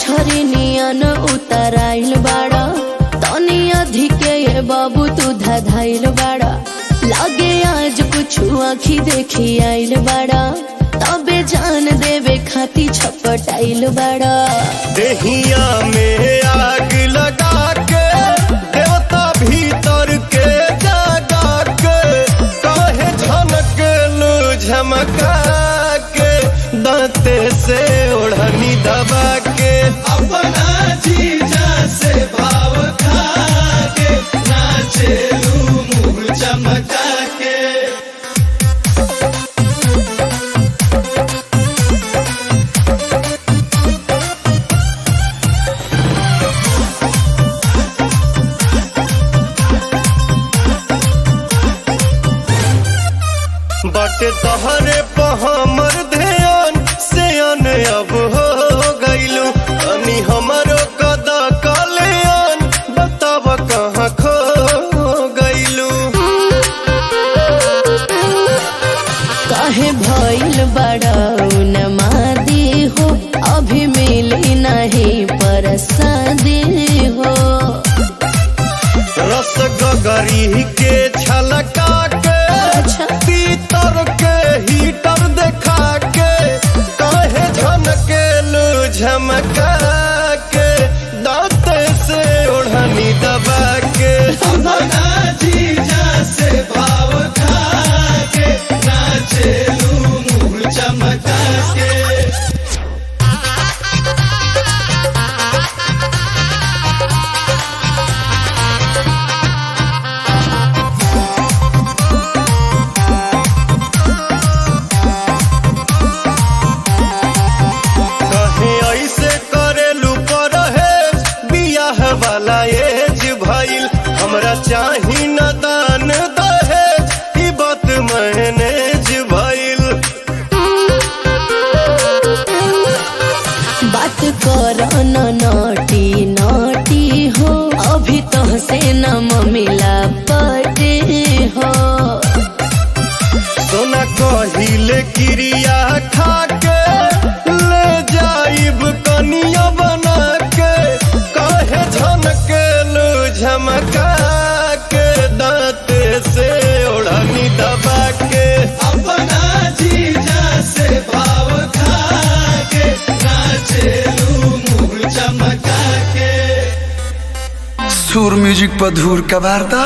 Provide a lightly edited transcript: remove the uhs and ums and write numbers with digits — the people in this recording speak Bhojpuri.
मछरी नियन उतराइल बाड़ा तनी अधिके ये बाबू तू धधाइल बाड़ा लागे आज कुछ आँखी देखी आइल बाड़ा तबे जान देवे खाती छपटाइल बाड़ा देहिया में आग लगा के देवता भीतर के जगा के काहे झनके लू झमका के दांते से ओढ़नी दबा के अपना जीजा से भाव खा के नाचे लू मुँह चमका के। बटे तहरे पर हमर ध्यान से अन अब हो गइलू अनी हमरो कदा कल्याण बताव कहाँ खो गइलू काहे भइल बड़ा नमादी हो अभी मिली नहीं परसादी हो रस गगरी के छलका के पीतर के हीटर देखा के काहे झनके लू झमका के दांते से ओढ़नी दबा के अपना जीजा से भाव खा के नाचे लू मुँह चमका के। वाला एज भइल हमरा चाही न दान दहेज ई बात मैनेज भइल बात कर न नटी नटी हो अभी तो से न मिला पटे हो सोना कहिले क्रिया खा के ले जाइब कनिया बना के काहे झनके लू झमका के दांते से ओढ़नी दबा के अपना जीजा से भाव खा के नाचे लू मुँह चमका के। सुर म्यूजिक पर धूर का वार्ता।